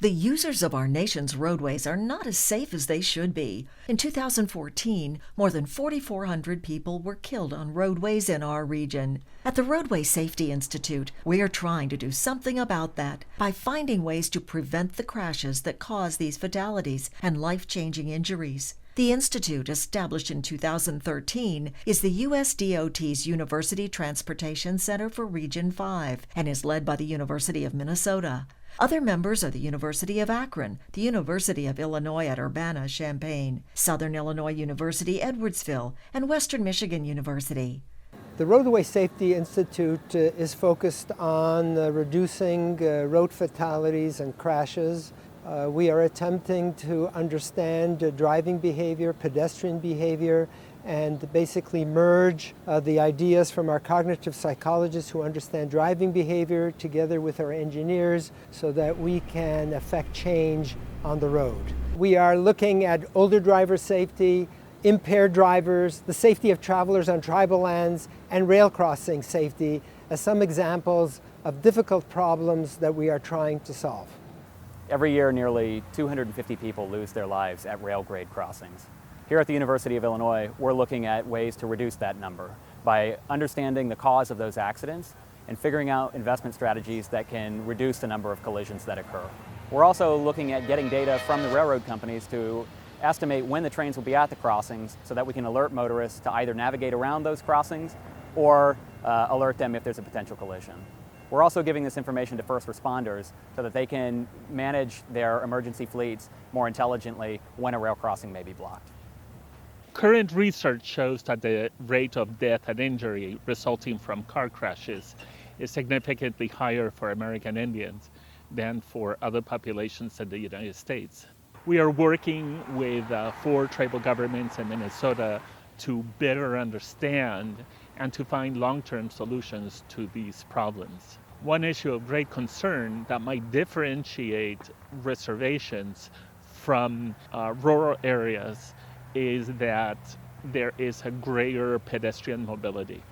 The users of our nation's roadways are not as safe as they should be. In 2014, more than 4,400 people were killed on roadways in our region. At the Roadway Safety Institute, we are trying to do something about that by finding ways to prevent the crashes that cause these fatalities and life-changing injuries. The Institute, established in 2013, is the U.S. DOT's University Transportation Center for Region 5 and is led by the University of Minnesota. Other members are the University of Akron, the University of Illinois at Urbana-Champaign, Southern Illinois University Edwardsville, and Western Michigan University. The Roadway Safety Institute is focused on reducing road fatalities and crashes. We are attempting to understand driving behavior, pedestrian behavior, and basically merge the ideas from our cognitive psychologists who understand driving behavior together with our engineers so that we can affect change on the road. We are looking at older driver safety, impaired drivers, the safety of travelers on tribal lands, and rail crossing safety as some examples of difficult problems that we are trying to solve. Every year, nearly 250 people lose their lives at rail grade crossings. Here at the University of Illinois, we're looking at ways to reduce that number by understanding the cause of those accidents and figuring out investment strategies that can reduce the number of collisions that occur. We're also looking at getting data from the railroad companies to estimate when the trains will be at the crossings so that we can alert motorists to either navigate around those crossings or alert them if there's a potential collision. We're also giving this information to first responders so that they can manage their emergency fleets more intelligently when a rail crossing may be blocked. Current research shows that the rate of death and injury resulting from car crashes is significantly higher for American Indians than for other populations in the United States. We are working with 4 tribal governments in Minnesota to better understand and to find long-term solutions to these problems. One issue of great concern that might differentiate reservations from rural areas is that there is a greater pedestrian mobility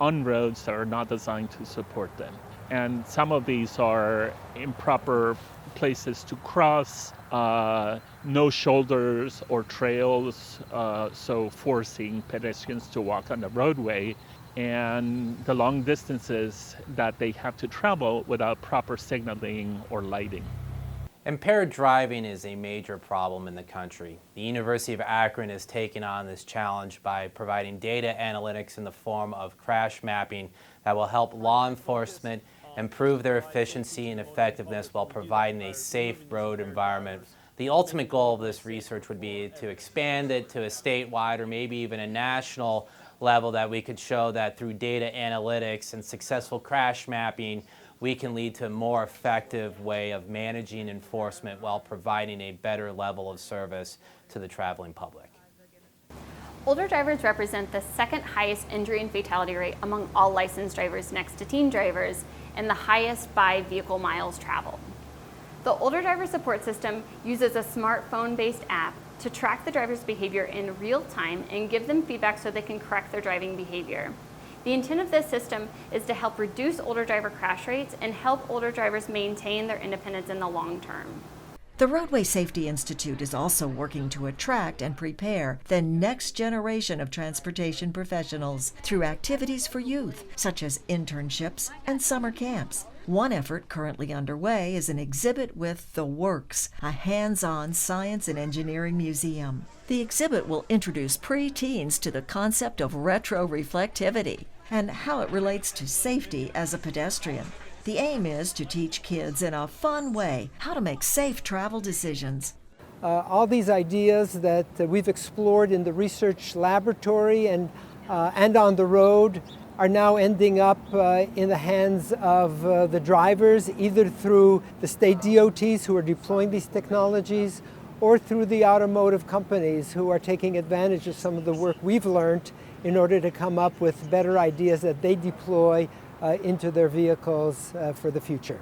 on roads that are not designed to support them. And some of these are improper places to cross, no shoulders or trails, so forcing pedestrians to walk on the roadway, and the long distances that they have to travel without proper signaling or lighting. Impaired driving is a major problem in the country. The University of Akron has taken on this challenge by providing data analytics in the form of crash mapping that will help law enforcement improve their efficiency and effectiveness while providing a safe road environment. The ultimate goal of this research would be to expand it to a statewide or maybe even a national level, that we could show that through data analytics and successful crash mapping, we can lead to a more effective way of managing enforcement while providing a better level of service to the traveling public. Older drivers represent the second highest injury and fatality rate among all licensed drivers next to teen drivers, and the highest by vehicle miles traveled. The Older Driver Support System uses a smartphone-based app to track the driver's behavior in real time and give them feedback so they can correct their driving behavior. The intent of this system is to help reduce older driver crash rates and help older drivers maintain their independence in the long term. The Roadway Safety Institute is also working to attract and prepare the next generation of transportation professionals through activities for youth, such as internships and summer camps. One effort currently underway is an exhibit with The Works, a hands-on science and engineering museum. The exhibit will introduce pre-teens to the concept of retroreflectivity and how it relates to safety as a pedestrian. The aim is to teach kids in a fun way how to make safe travel decisions. All these ideas that we've explored in the research laboratory and on the road are now ending up in the hands of the drivers, either through the state DOTs who are deploying these technologies or through the automotive companies who are taking advantage of some of the work we've learned in order to come up with better ideas that they deploy into their vehicles for the future.